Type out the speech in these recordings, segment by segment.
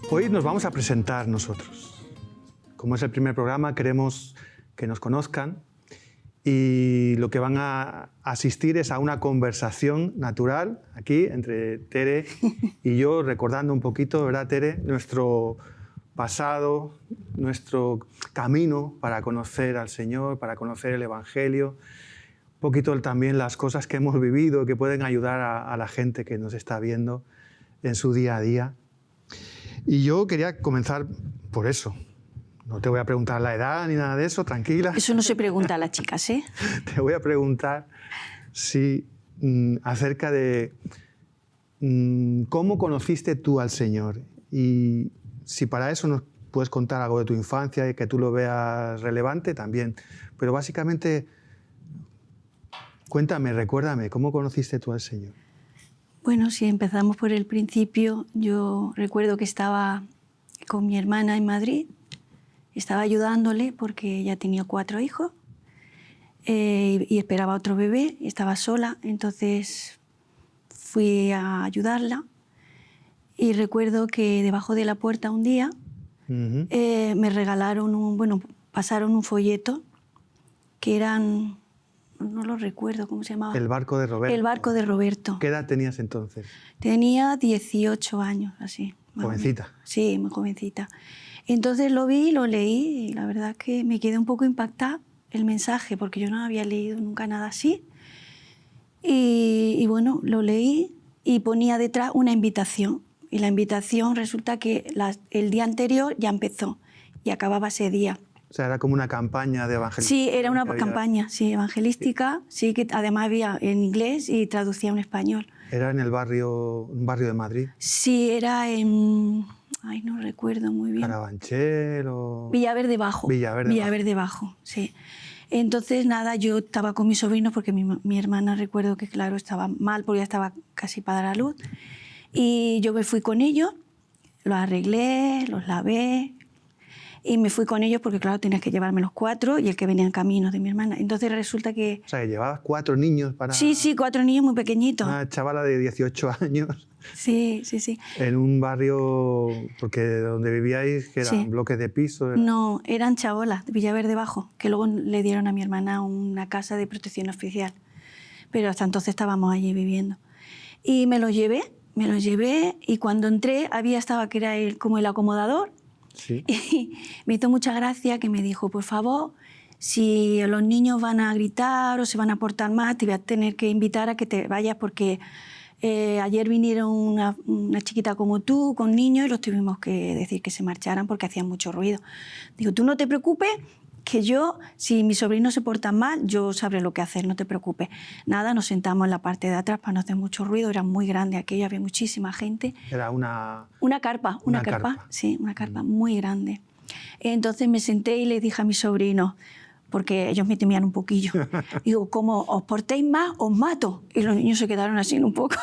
Hoy nos vamos a presentar nosotros. Como es el primer programa, queremos que nos conozcan y lo que van a asistir es a una conversación natural aquí entre Tere y yo, recordando un poquito, ¿verdad, Tere? Nuestro pasado, nuestro camino para conocer al Señor, para conocer el Evangelio, un poquito también las cosas que hemos vivido que pueden ayudar a la gente que nos está viendo en su día a día. Y yo quería comenzar por eso. No te voy a preguntar la edad ni nada de eso, tranquila. Eso no se pregunta a las chicas, ¿eh? Te voy a preguntar acerca de cómo conociste tú al Señor. Y si para eso nos puedes contar algo de tu infancia y que tú lo veas relevante también. Pero básicamente, cuéntame, recuérdame, ¿cómo conociste tú al Señor? Bueno, si empezamos por el principio, yo recuerdo que estaba con mi hermana en Madrid, estaba ayudándole porque ella tenía 4 hijos y esperaba otro bebé, y estaba sola, entonces fui a ayudarla y recuerdo que debajo de la puerta un día me regalaron pasaron un folleto que eran... No lo recuerdo cómo se llamaba. El barco de Roberto. El barco de Roberto. ¿Qué edad tenías entonces? Tenía 18 años, así. ¿Jovencita? Sí, muy jovencita. Entonces lo vi, lo leí y la verdad que me quedé un poco impactada el mensaje porque yo no había leído nunca nada así. Y bueno, lo leí y ponía detrás una invitación. Y la invitación resulta que el día anterior ya empezó y acababa ese día. O sea, era como una campaña de evangelística. Sí, era una campaña, sí, evangelística, sí, que además había en inglés y traducía en español. ¿Era en un barrio de Madrid? Sí, era en... Ay, no recuerdo muy bien. ¿Carabanchel o...? Villaverde Bajo. Villaverde Bajo, sí. Entonces, nada, yo estaba con mis sobrinos porque mi hermana, recuerdo que, claro, estaba mal porque ya estaba casi para dar a luz. Y yo me fui con ellos, los arreglé, los lavé, y me fui con ellos porque, claro, tenías que llevarme los 4 y el que venía en camino de mi hermana. Entonces resulta que... O sea, que llevabas 4 niños para... Sí, 4 niños muy pequeñitos. Una chavala de 18 años. Sí. En un barrio, porque donde vivíais, que eran bloques de piso. No, eran chabolas de Villaverde Bajo, que luego le dieron a mi hermana una casa de protección oficial. Pero hasta entonces estábamos allí viviendo. Y me los llevé y cuando entré estaba que era como el acomodador. Sí. Y me hizo mucha gracia que me dijo, por favor, si los niños van a gritar o se van a portar mal, te voy a tener que invitar a que te vayas porque ayer vinieron una chiquita como tú con niños y los tuvimos que decir que se marcharan porque hacían mucho ruido. Digo, tú no te preocupes, que yo, si mis sobrinos se portan mal, yo sabré lo que hacer, no te preocupes. Nada, nos sentamos en la parte de atrás para no hacer mucho ruido, era muy grande aquello, había muchísima gente. Era una carpa, sí, una carpa muy grande. Entonces me senté y le dije a mis sobrinos, porque ellos me temían un poquillo, digo, como os portéis más, os mato. Y los niños se quedaron así un poco.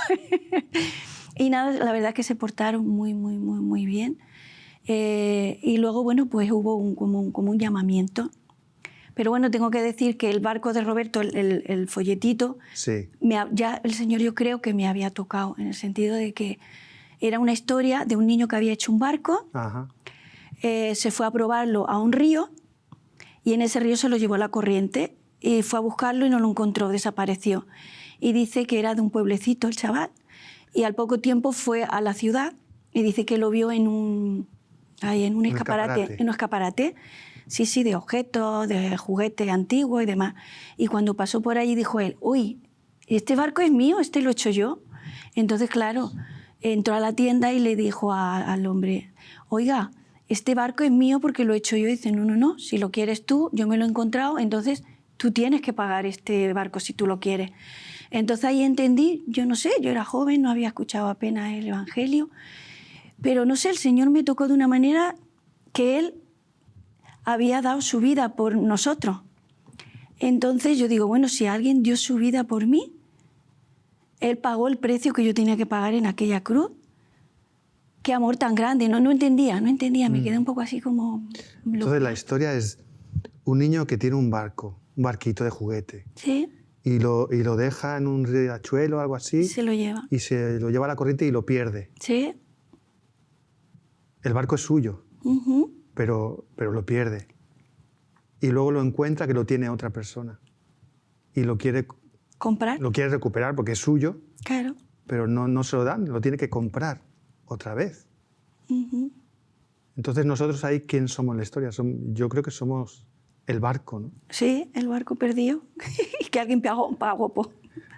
Y nada, la verdad es que se portaron muy bien. Y luego, bueno, pues hubo como un llamamiento. Pero bueno, tengo que decir que el barco de Roberto, el folletito, sí. Ya el Señor yo creo que me había tocado, en el sentido de que era una historia de un niño que había hecho un barco, se fue a probarlo a un río y en ese río se lo llevó la corriente y fue a buscarlo y no lo encontró, desapareció. Y dice que era de un pueblecito el chaval y al poco tiempo fue a la ciudad y dice que lo vio en un escaparate, sí, de objetos, de juguetes antiguos y demás. Y cuando pasó por allí dijo él, uy, este barco es mío, este lo he hecho yo. Entonces, claro, entró a la tienda y le dijo al hombre, oiga, este barco es mío porque lo he hecho yo. Y dice, no, si lo quieres tú, yo me lo he encontrado, entonces tú tienes que pagar este barco si tú lo quieres. Entonces ahí entendí, yo no sé, yo era joven, no había escuchado apenas el Evangelio, pero no sé, el Señor me tocó de una manera que Él había dado su vida por nosotros. Entonces yo digo, bueno, si alguien dio su vida por mí, Él pagó el precio que yo tenía que pagar en aquella cruz. Qué amor tan grande. No entendía, me quedé un poco así como... Entonces la historia es un niño que tiene un barquito de juguete. Sí. Y lo deja en un riachuelo o algo así. Se lo lleva. Y se lo lleva a la corriente y lo pierde. Sí. el barco es suyo, pero lo pierde. Y luego lo encuentra que lo tiene otra persona. Y lo quiere comprar. Lo quiere recuperar porque es suyo, Claro. pero no se lo dan, lo tiene que comprar otra vez. Entonces nosotros ahí, ¿quién somos en la historia? Yo creo que somos el barco, ¿no? Sí, el barco perdido. Y que alguien pagó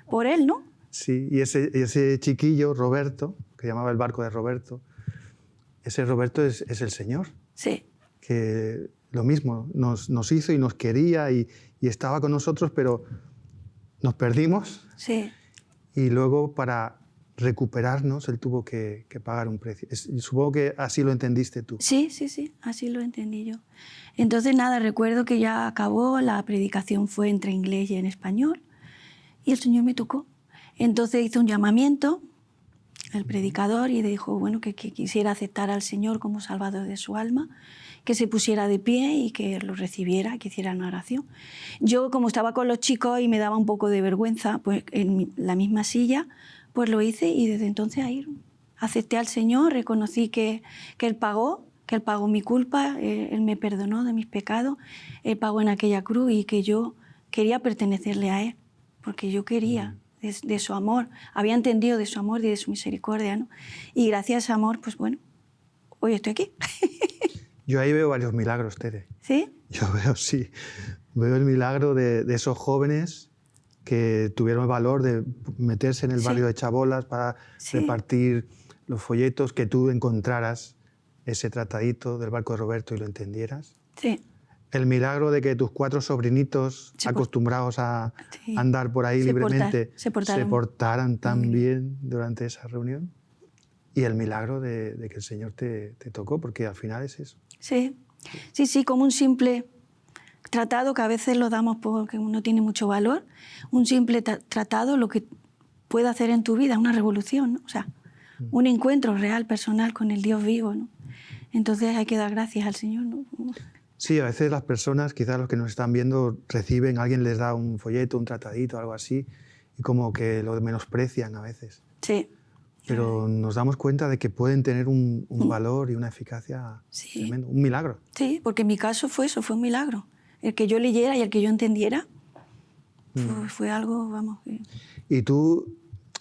por él, ¿no? Sí, y ese chiquillo, Roberto, que llamaba el barco de Roberto, ese Roberto es el Señor. Sí. Que lo mismo, nos hizo y nos quería y estaba con nosotros, pero nos perdimos. Sí. Y luego para recuperarnos, Él tuvo que pagar un precio. Supongo que así lo entendiste tú. Sí, así lo entendí yo. Entonces, nada, recuerdo que ya acabó, la predicación fue entre inglés y en español, y el Señor me tocó. Entonces hizo un llamamiento, el predicador, y dijo, bueno, que quisiera aceptar al Señor como Salvador de su alma, que se pusiera de pie y que lo recibiera, que hiciera una oración. Yo, como estaba con los chicos y me daba un poco de vergüenza, pues en la misma silla, pues lo hice, y desde entonces ahí acepté al Señor, reconocí que Él pagó mi culpa, Él me perdonó de mis pecados, Él pagó en aquella cruz, y que yo quería pertenecerle a Él, porque yo quería de su amor, había entendido de su amor y de su misericordia, ¿no? Y gracias a ese amor, pues bueno, hoy estoy aquí. Yo ahí veo varios milagros, Tere. ¿Sí? Yo veo el milagro de esos jóvenes que tuvieron el valor de meterse en el barrio de Chabolas para repartir los folletos, que tú encontraras ese tratadito del barco de Roberto y lo entendieras. Sí. El milagro de que tus 4 sobrinitos, acostumbrados a andar por ahí libremente, se portaran tan bien durante esa reunión. Y el milagro de que el Señor te tocó, porque al final es eso. Sí, como un simple tratado, que a veces lo damos porque no tiene mucho valor, un simple tratado lo que puede hacer en tu vida, una revolución, ¿no? O sea, un encuentro real, personal con el Dios vivo, ¿no? Entonces hay que dar gracias al Señor, ¿no? Sí, a veces las personas, quizás los que nos están viendo, reciben, alguien les da un folleto, un tratadito, algo así, y como que lo menosprecian a veces. Sí. Pero nos damos cuenta de que pueden tener un valor y una eficacia tremendo, un milagro. Sí, porque en mi caso fue eso, fue un milagro. El que yo leyera y el que yo entendiera fue algo, vamos... ¿Y tú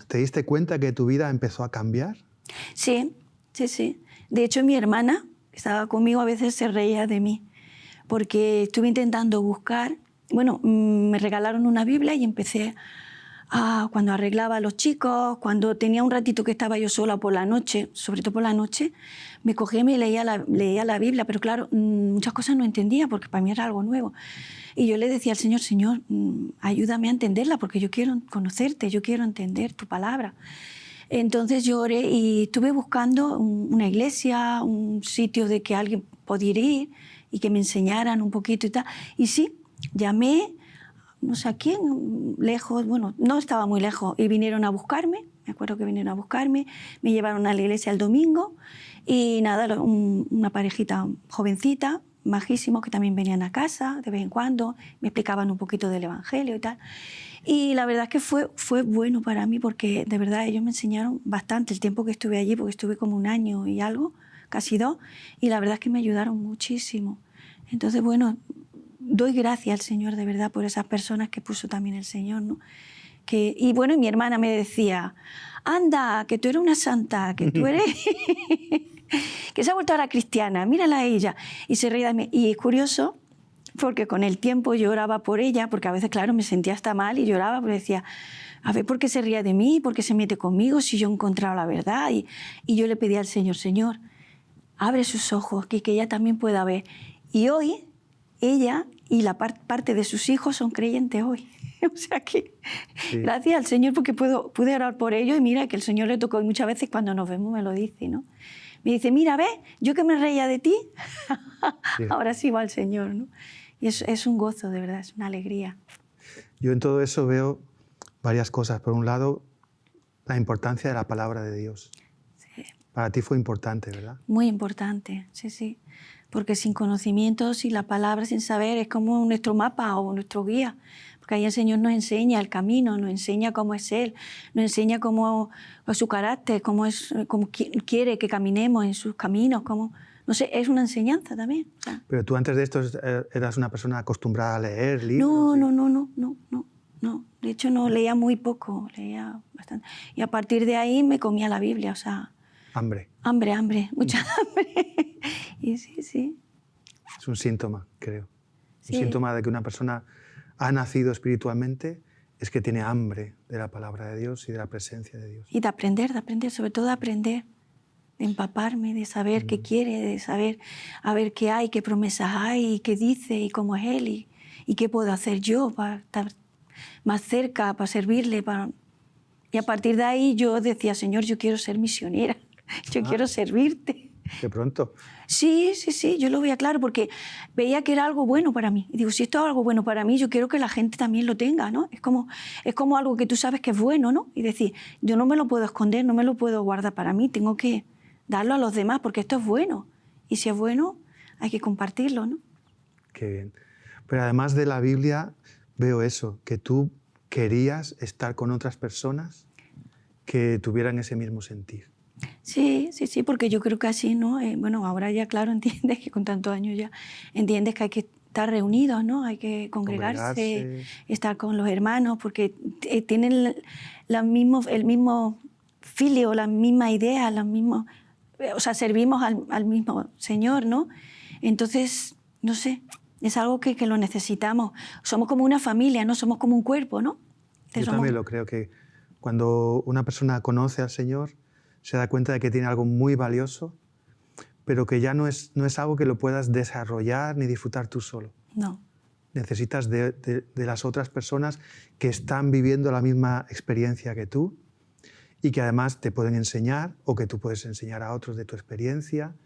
te diste cuenta que tu vida empezó a cambiar? Sí. De hecho, mi hermana, que estaba conmigo, a veces se reía de mí, porque estuve intentando buscar... Bueno, me regalaron una Biblia y empecé cuando arreglaba a los chicos, cuando tenía un ratito que estaba yo sola por la noche, sobre todo por la noche, me cogía y me leía la Biblia, pero claro, muchas cosas no entendía porque para mí era algo nuevo. Y yo le decía al Señor, Señor, ayúdame a entenderla porque yo quiero conocerte, yo quiero entender tu palabra. Entonces yo oré y estuve buscando una iglesia, un sitio de que alguien pudiera ir y que me enseñaran un poquito y tal. Y sí, llamé, no sé a quién, lejos, bueno, no estaba muy lejos, y vinieron a buscarme, me acuerdo que vinieron a buscarme, me llevaron a la iglesia el domingo, y nada, una parejita jovencita, majísimos, que también venían a casa de vez en cuando, me explicaban un poquito del Evangelio y tal. Y la verdad es que fue bueno para mí, porque de verdad ellos me enseñaron bastante el tiempo que estuve allí, porque estuve como 1 año y algo, casi 2, y la verdad es que me ayudaron muchísimo. Entonces, bueno, doy gracias al Señor de verdad por esas personas que puso también el Señor, ¿no? Y bueno, mi hermana me decía, anda, que tú eres una santa, que tú eres... que se ha vuelto ahora cristiana, mírala a ella. Y se reía de mí. Y es curioso, porque con el tiempo yo oraba por ella, porque a veces, claro, me sentía hasta mal y lloraba, porque decía, a ver, ¿por qué se ríe de mí? ¿Por qué se mete conmigo si yo he encontrado la verdad? Y yo le pedía al Señor, Señor, abre sus ojos, que ella también pueda ver. Y hoy, ella y la parte de sus hijos son creyentes hoy. O sea que, gracias al Señor, porque pude orar por ellos, y mira que el Señor le tocó, y muchas veces cuando nos vemos me lo dice, ¿no? Me dice, mira, ¿ves? Yo que me reía de ti, ahora sigo al Señor, ¿no? Y es un gozo, de verdad, es una alegría. Yo en todo eso veo varias cosas. Por un lado, la importancia de la palabra de Dios. Sí. Para ti fue importante, ¿verdad? Muy importante, sí. Porque sin conocimiento, sin la palabra, sin saber, es como nuestro mapa o nuestro guía. Porque ahí el Señor nos enseña el camino, nos enseña cómo es Él, nos enseña cómo es su carácter, cómo quiere que caminemos en sus caminos, no sé, es una enseñanza también. O sea. Pero tú antes de esto eras una persona acostumbrada a leer libros. No. De hecho, no leía muy poco, leía bastante. Y a partir de ahí me comía la Biblia, o sea... Hambre. Hambre, mucha hambre. Y sí. Es un síntoma, creo. Sí. Un síntoma de que una persona ha nacido espiritualmente es que tiene hambre de la palabra de Dios y de la presencia de Dios. Y de aprender, sobre todo de aprender, de empaparme, de saber qué quiere, de saber a ver qué hay, qué promesas hay, y qué dice y cómo es Él y qué puedo hacer yo para estar más cerca, para servirle. Y a partir de ahí yo decía, Señor, yo quiero ser misionera, yo quiero servirte. De pronto. Sí, yo lo veía claro porque veía que era algo bueno para mí. Y digo, si esto es algo bueno para mí, yo quiero que la gente también lo tenga, ¿no? Es como algo que tú sabes que es bueno, ¿no? Y decir, yo no me lo puedo esconder, no me lo puedo guardar para mí, tengo que darlo a los demás porque esto es bueno. Y si es bueno, hay que compartirlo, ¿no? Qué bien. Pero además de la Biblia, veo eso, que tú querías estar con otras personas que tuvieran ese mismo sentir. Sí, porque yo creo que así, ¿no? Bueno, ahora ya, claro, entiendes que con tantos años ya entiendes que hay que estar reunidos, ¿no? Hay que congregarse. Estar con los hermanos, porque tienen el mismo filio, la misma idea, o sea, servimos al mismo Señor, ¿no? Entonces, no sé, es algo que lo necesitamos. Somos como una familia, ¿no? Somos como un cuerpo, ¿no? Yo también lo creo, que cuando una persona conoce al Señor, se da cuenta de que tiene algo muy valioso, pero que ya no es algo que lo puedas desarrollar ni disfrutar tú solo. No. Necesitas de las otras personas que están viviendo la misma experiencia que tú y que además te pueden enseñar o que tú puedes enseñar a otros de tu experiencia.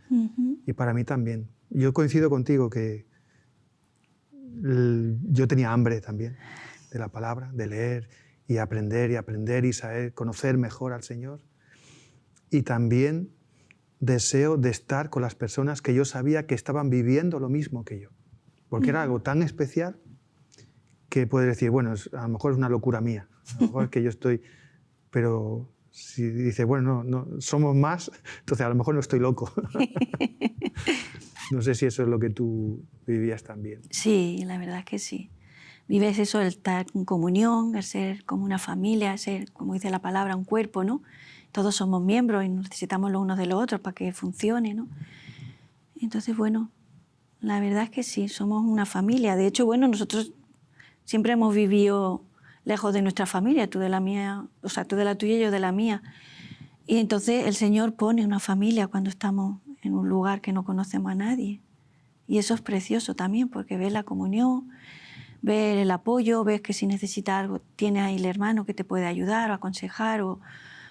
Y para mí también. Yo coincido contigo que yo tenía hambre también de la palabra, de leer y aprender y saber, conocer mejor al Señor. Y también deseo de estar con las personas que yo sabía que estaban viviendo lo mismo que yo. Porque era algo tan especial que puedes decir, bueno, a lo mejor es una locura mía, a lo mejor es que yo estoy... Pero si dices, bueno, no, somos más, entonces a lo mejor no estoy loco. No sé si eso es lo que tú vivías también. Sí, la verdad es que sí. Vives eso, el estar en comunión, el ser como una familia, el ser, como dice la palabra, un cuerpo, ¿no? Todos somos miembros y necesitamos los unos de los otros para que funcione, ¿no? Entonces, bueno, la verdad es que sí, somos una familia. De hecho, bueno, nosotros siempre hemos vivido lejos de nuestra familia, tú de la mía, o sea, tú de la tuya y yo de la mía. Y entonces el Señor pone una familia cuando estamos en un lugar que no conocemos a nadie. Y eso es precioso también, porque ves la comunión, ves el apoyo, ves que si necesitas algo, tienes ahí el hermano que te puede ayudar o aconsejar o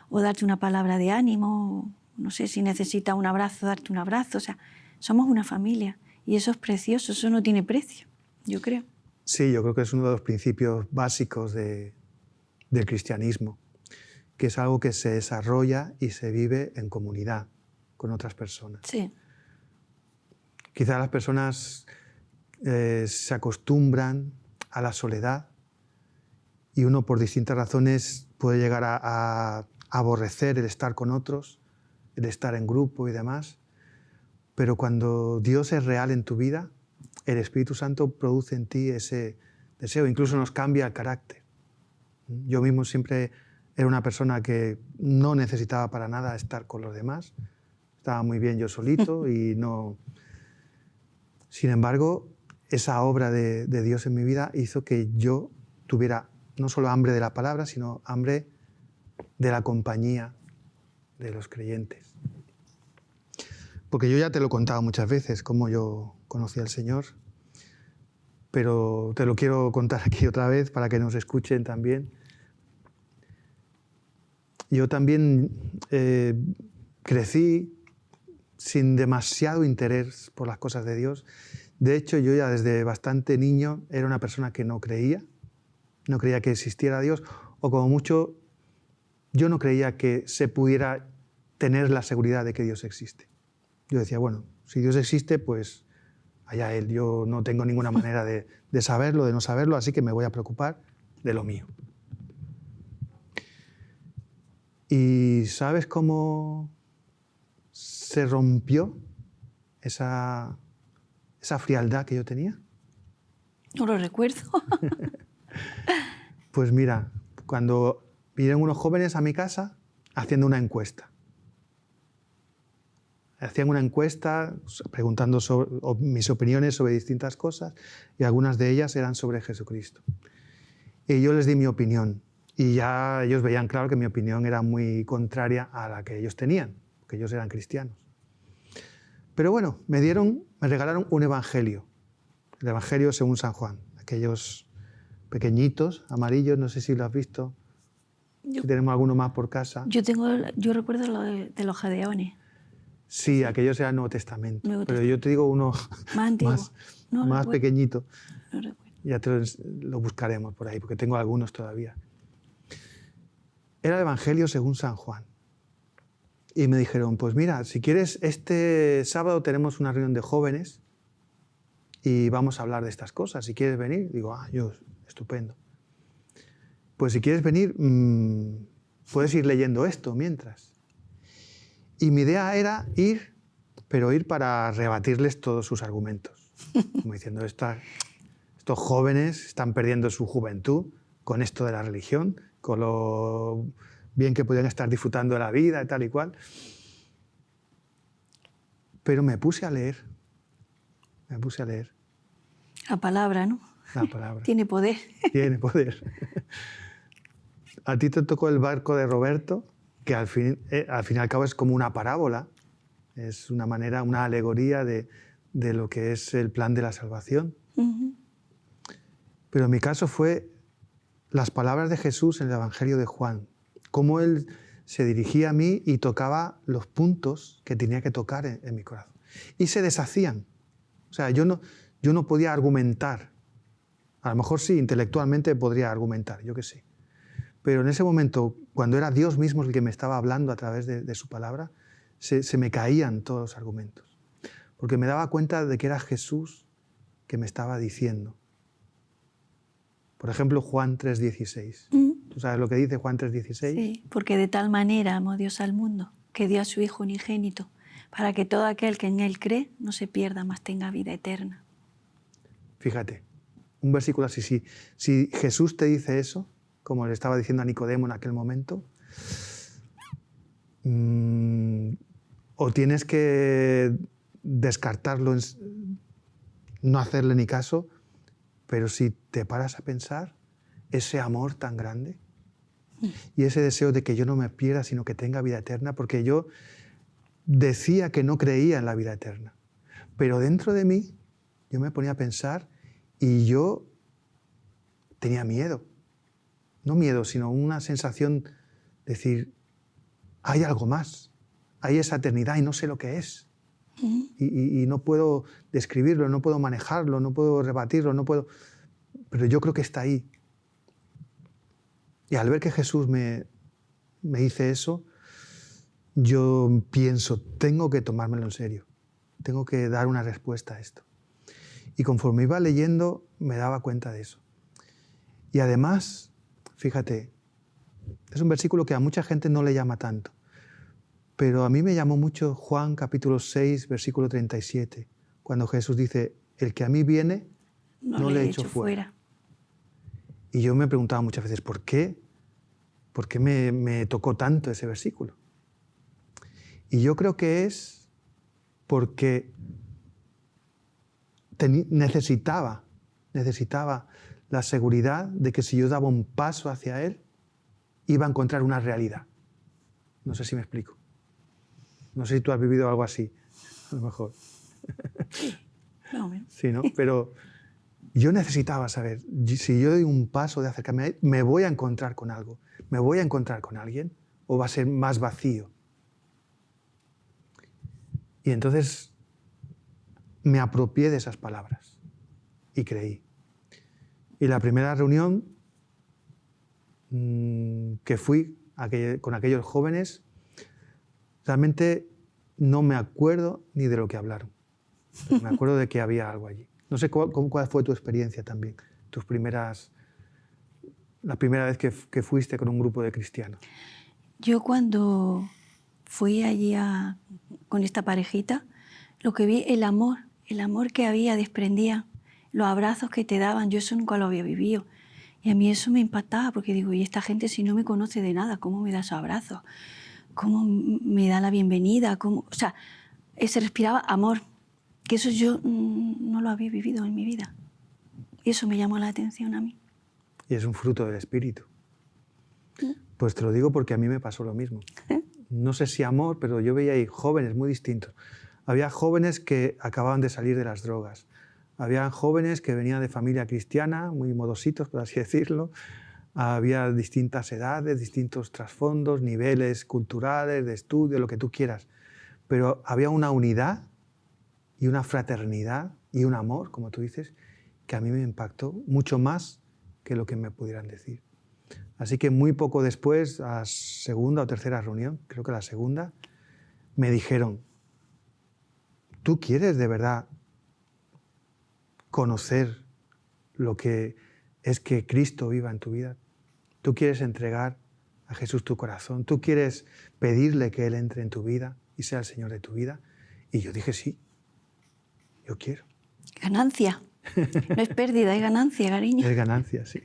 darte una palabra de ánimo, o, no sé, si necesitas un abrazo, darte un abrazo. O sea, somos una familia y eso es precioso, eso no tiene precio, yo creo. Sí, yo creo que es uno de los principios básicos del cristianismo, que es algo que se desarrolla y se vive en comunidad con otras personas. Sí. Quizás las personas se acostumbran a la soledad y uno por distintas razones puede llegar a aborrecer el estar con otros, el estar en grupo y demás, pero cuando Dios es real en tu vida, el Espíritu Santo produce en ti ese deseo, incluso nos cambia el carácter. Yo mismo siempre era una persona que no necesitaba para nada estar con los demás, estaba muy bien yo solito y no... Sin embargo, esa obra de Dios en mi vida hizo que yo tuviera no solo hambre de la palabra, sino hambre de la compañía de los creyentes. Porque yo ya te lo he contado muchas veces, cómo yo conocí al Señor, pero te lo quiero contar aquí otra vez para que nos escuchen también. Yo también crecí sin demasiado interés por las cosas de Dios. De hecho, yo ya desde bastante niño era una persona que no creía que existiera Dios, o como mucho, yo no creía que se pudiera tener la seguridad de que Dios existe. Yo decía, bueno, si Dios existe, pues allá él. Yo no tengo ninguna manera de saberlo, de no saberlo, así que me voy a preocupar de lo mío. ¿Y sabes cómo se rompió esa frialdad que yo tenía? No lo recuerdo. Pues mira, cuando vinieron unos jóvenes a mi casa haciendo una encuesta. Hacían una encuesta preguntando mis opiniones sobre distintas cosas y algunas de ellas eran sobre Jesucristo. Y yo les di mi opinión y ya ellos veían claro que mi opinión era muy contraria a la que ellos tenían, porque ellos eran cristianos. Pero bueno, me regalaron un evangelio, el Evangelio según San Juan, aquellos pequeñitos, amarillos, no sé si lo has visto, si tenemos alguno más por casa. Yo recuerdo lo de los Gedeones. Sí, aquellos eran Nuevo Testamento, pero yo te digo uno más antiguo. más pequeñito. No recuerdo. Ya lo buscaremos por ahí, porque tengo algunos todavía. Era el Evangelio según San Juan. Y me dijeron, pues mira, si quieres, este sábado tenemos una reunión de jóvenes y vamos a hablar de estas cosas. Si quieres venir, digo, yo, estupendo. Pues si quieres venir, puedes ir leyendo esto mientras. Y mi idea era ir, pero ir para rebatirles todos sus argumentos. Como diciendo, estos jóvenes están perdiendo su juventud con esto de la religión, con lo bien que podían estar disfrutando de la vida y tal y cual. Pero me puse a leer. La palabra, ¿no? La palabra. Tiene poder. Tiene poder. A ti te tocó el barco de Roberto, que al fin y al cabo es como una parábola, es una manera, una alegoría de lo que es el plan de la salvación. Uh-huh. Pero en mi caso fue las palabras de Jesús en el Evangelio de Juan, cómo él se dirigía a mí y tocaba los puntos que tenía que tocar en mi corazón. Y se deshacían. O sea, yo no podía argumentar. A lo mejor sí, intelectualmente podría argumentar, yo qué sé. Pero en ese momento, cuando era Dios mismo el que me estaba hablando a través de su palabra, se me caían todos los argumentos. Porque me daba cuenta de que era Jesús que me estaba diciendo. Por ejemplo, Juan 3,16. ¿Tú sabes lo que dice Juan 3,16? Sí, porque de tal manera amó Dios al mundo, que dio a su Hijo unigénito, para que todo aquel que en Él cree no se pierda, mas tenga vida eterna. Fíjate, un versículo así. Si Jesús te dice eso, como le estaba diciendo a Nicodemo en aquel momento, o tienes que descartarlo, no hacerle ni caso, pero si te paras a pensar, ese amor tan grande y ese deseo de que yo no me pierda, sino que tenga vida eterna, porque yo decía que no creía en la vida eterna, pero dentro de mí yo me ponía a pensar y yo tenía miedo. No miedo, sino una sensación de decir, hay algo más, hay esa eternidad y no sé lo que es. Y no puedo describirlo, no puedo manejarlo, no puedo rebatirlo, pero yo creo que está ahí. Y al ver que Jesús me dice eso, yo pienso, tengo que tomármelo en serio, tengo que dar una respuesta a esto. Y conforme iba leyendo, me daba cuenta de eso. Y además, fíjate, es un versículo que a mucha gente no le llama tanto, pero a mí me llamó mucho Juan capítulo 6, versículo 37, cuando Jesús dice, el que a mí viene, no le echo fuera. Y yo me preguntaba muchas veces, ¿por qué? ¿Por qué me tocó tanto ese versículo? Y yo creo que es porque necesitaba la seguridad de que si yo daba un paso hacia Él, iba a encontrar una realidad. No sé si me explico. No sé si tú has vivido algo así, a lo mejor. Sí, no, sí, ¿no? Pero yo necesitaba saber, si yo doy un paso de acercarme a Él, ¿me voy a encontrar con algo? ¿Me voy a encontrar con alguien? ¿O va a ser más vacío? Y entonces me apropié de esas palabras y creí. Y la primera reunión que fui con aquellos jóvenes, realmente no me acuerdo ni de lo que hablaron. pero me acuerdo de que había algo allí. No sé cuál fue tu experiencia también, la primera vez que fuiste con un grupo de cristianos. Yo cuando fui allí con esta parejita, lo que vi, el amor que había, desprendía, los abrazos que te daban, yo eso nunca lo había vivido. Y a mí eso me impactaba, porque digo, y esta gente si no me conoce de nada, ¿cómo me da esos abrazos? ¿Cómo me da la bienvenida? O sea, se respiraba amor, que eso yo no lo había vivido en mi vida. Y eso me llamó la atención a mí. Y es un fruto del Espíritu. Pues te lo digo porque a mí me pasó lo mismo. No sé si amor, pero yo veía ahí jóvenes muy distintos. Había jóvenes que acababan de salir de las drogas. Había jóvenes que venían de familia cristiana, muy modositos, por así decirlo. Había distintas edades, distintos trasfondos, niveles culturales, de estudio, lo que tú quieras. Pero había una unidad y una fraternidad y un amor, como tú dices, que a mí me impactó mucho más que lo que me pudieran decir. Así que muy poco después, a segunda o tercera reunión, creo que la segunda, me dijeron, ¿tú quieres de verdad conocer lo que es que Cristo viva en tu vida? ¿Tú quieres entregar a Jesús tu corazón? ¿Tú quieres pedirle que Él entre en tu vida y sea el Señor de tu vida? Y yo dije, sí, yo quiero. Ganancia. No es pérdida, es ganancia, cariño. Es ganancia, sí.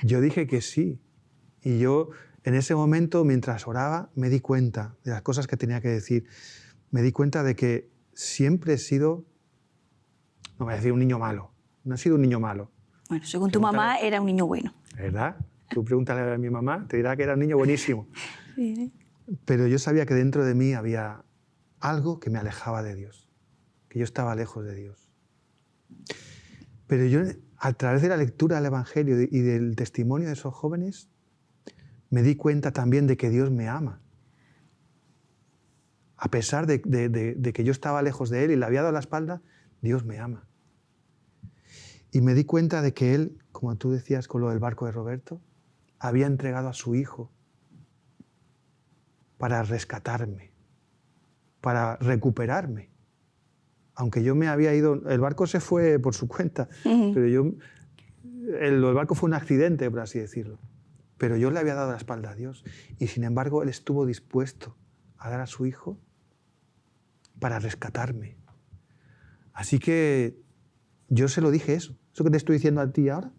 Yo dije que sí. Y yo, en ese momento, mientras oraba, me di cuenta de las cosas que tenía que decir. Me di cuenta de que siempre he sido, no voy a decir un niño malo, no he sido un niño malo. Bueno, según tu mamá, era un niño bueno. ¿Verdad? Tú pregúntale a mi mamá, te dirá que era un niño buenísimo. Sí. Pero yo sabía que dentro de mí había algo que me alejaba de Dios, que yo estaba lejos de Dios. Pero yo, a través de la lectura del Evangelio y del testimonio de esos jóvenes, me di cuenta también de que Dios me ama. A pesar de que yo estaba lejos de Él y le había dado la espalda, Dios me ama. Y me di cuenta de que Él, como tú decías con lo del barco de Roberto, había entregado a su Hijo para rescatarme, para recuperarme. Aunque yo me había ido, el barco se fue por su cuenta, pero el barco fue un accidente, por así decirlo. Pero yo le había dado la espalda a Dios y sin embargo Él estuvo dispuesto a dar a su Hijo para rescatarme. Así que yo se lo dije eso que te estoy diciendo a ti ahora,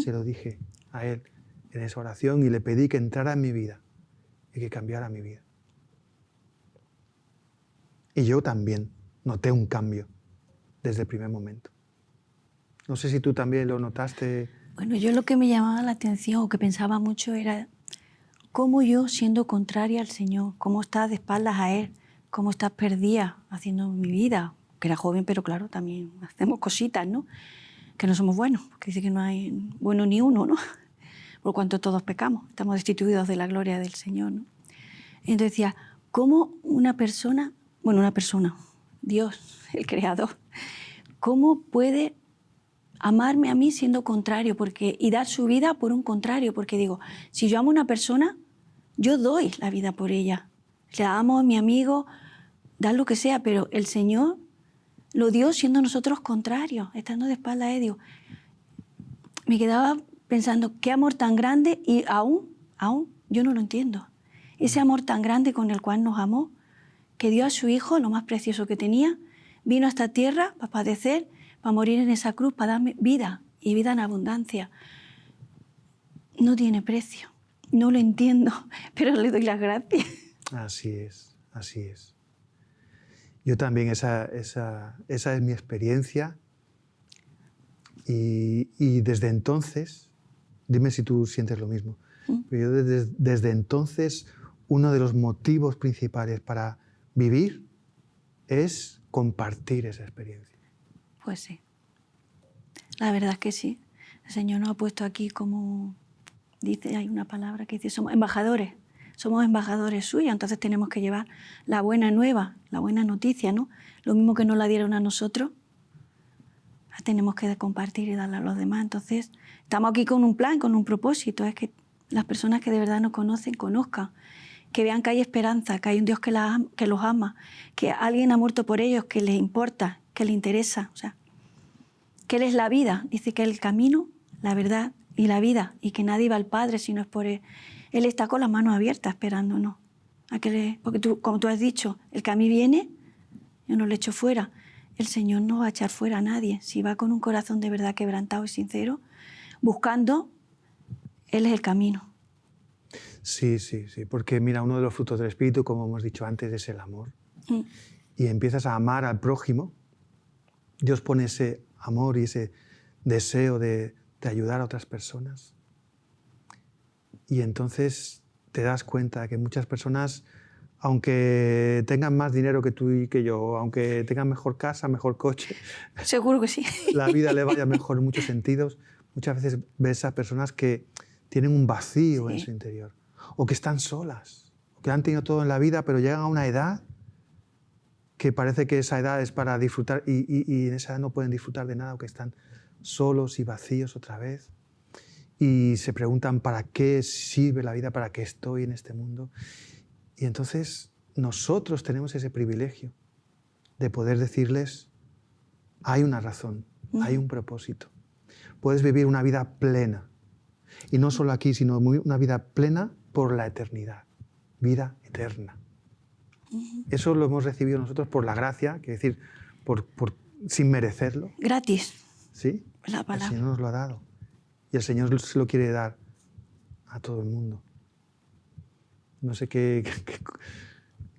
se lo dije a Él en esa oración y le pedí que entrara en mi vida y que cambiara mi vida. Y yo también noté un cambio desde el primer momento. No sé si tú también lo notaste. Bueno, yo lo que me llamaba la atención o que pensaba mucho era cómo yo, siendo contraria al Señor, cómo estás de espaldas a Él, cómo estás perdida haciendo mi vida, que era joven, pero claro, también hacemos cositas, ¿no? Que no somos buenos, porque dice que no hay bueno ni uno, ¿no? Por cuanto todos pecamos, estamos destituidos de la gloria del Señor, ¿no? Entonces decía, ¿cómo una persona, Dios, el Creador, cómo puede amarme a mí siendo contrario y dar su vida por un contrario? Porque digo, si yo amo a una persona, yo doy la vida por ella. Le amo a mi amigo, da lo que sea, pero el Señor lo dio siendo nosotros contrarios, estando de espaldas de Dios. Me quedaba pensando, qué amor tan grande, y aún yo no lo entiendo. Ese amor tan grande con el cual nos amó, que dio a su Hijo, lo más precioso que tenía, vino a esta tierra para padecer, para morir en esa cruz, para darme vida y vida en abundancia. No tiene precio, no lo entiendo, pero le doy las gracias. Así es, así es. Yo también, esa es mi experiencia y desde entonces, dime si tú sientes lo mismo, pero yo desde entonces uno de los motivos principales para vivir es compartir esa experiencia. Pues sí, la verdad es que sí. El Señor nos ha puesto aquí como, dice, hay una palabra que dice, somos embajadores suyos, entonces tenemos que llevar la buena nueva, la buena noticia, ¿no? Lo mismo que nos la dieron a nosotros, la tenemos que compartir y darla a los demás. Entonces, estamos aquí con un plan, con un propósito, es que las personas que de verdad nos conocen, conozcan que vean que hay esperanza, que hay un Dios que los ama, que alguien ha muerto por ellos, que les importa, que les interesa. O sea, que Él es la vida. Dice que es el camino, la verdad y la vida, y que nadie va al Padre si no es por Él. Él está con las manos abiertas esperándonos. Porque tú, como tú has dicho, el que a mí viene, yo no le echo fuera. El Señor no va a echar fuera a nadie. Si va con un corazón de verdad quebrantado y sincero, buscando, Él es el camino. Sí, porque mira, uno de los frutos del Espíritu, como hemos dicho antes, es el amor. Y empiezas a amar al prójimo. Dios pone ese amor y ese deseo de ayudar a otras personas. Y entonces te das cuenta de que muchas personas, aunque tengan más dinero que tú y que yo, aunque tengan mejor casa, mejor coche, seguro que sí, la vida le vaya mejor en muchos sentidos, muchas veces ves a personas que tienen un vacío en su interior, o que están solas, o que han tenido todo en la vida, pero llegan a una edad que parece que esa edad es para disfrutar y en esa edad no pueden disfrutar de nada, o que están solos y vacíos otra vez. Y se preguntan ¿para qué sirve la vida? ¿Para qué estoy en este mundo? Y entonces nosotros tenemos ese privilegio de poder decirles hay una razón, hay un propósito. Puedes vivir una vida plena. Y no solo aquí, sino una vida plena por la eternidad. Vida eterna. Eso lo hemos recibido nosotros por la gracia, quiere decir, sin merecerlo. Gratis. ¿Sí? La palabra. El Señor nos lo ha dado. Y el Señor se lo quiere dar a todo el mundo. No sé qué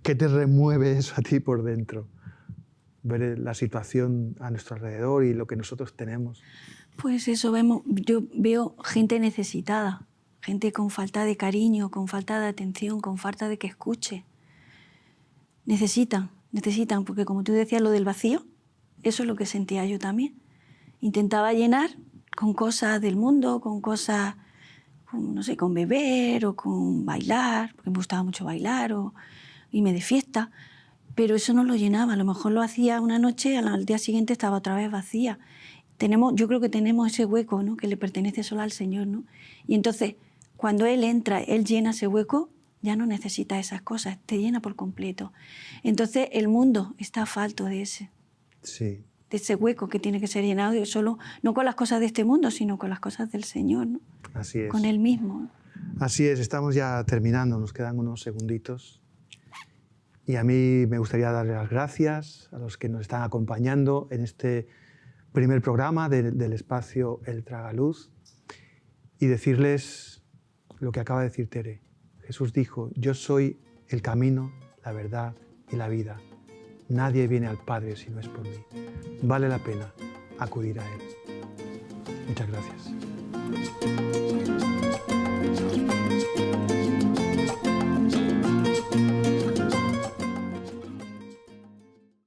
te remueve eso a ti por dentro. Ver la situación a nuestro alrededor y lo que nosotros tenemos. Pues eso yo veo gente necesitada, gente con falta de cariño, con falta de atención, con falta de que escuche. Necesitan, porque como tú decías lo del vacío, eso es lo que sentía yo también. Intentaba llenar con cosas del mundo, con cosas, no sé, con beber o con bailar, porque me gustaba mucho bailar o irme de fiesta, pero eso no lo llenaba. A lo mejor lo hacía una noche, al día siguiente estaba otra vez vacía. Yo creo que tenemos ese hueco, ¿no?, que le pertenece solo al Señor, ¿no? Y entonces, cuando Él entra, Él llena ese hueco, ya no necesita esas cosas, te llena por completo. Entonces, el mundo está falto de ese. Sí. De ese hueco que tiene que ser llenado solo, no con las cosas de este mundo, sino con las cosas del Señor, ¿no? Así es. Con Él mismo. Así es, estamos ya terminando, nos quedan unos segunditos. Y a mí me gustaría darle las gracias a los que nos están acompañando en este primer programa del espacio El Tragaluz y decirles lo que acaba de decir Tere. Jesús dijo, yo soy el camino, la verdad y la vida. Nadie viene al Padre si no es por mí. Vale la pena acudir a Él. Muchas gracias.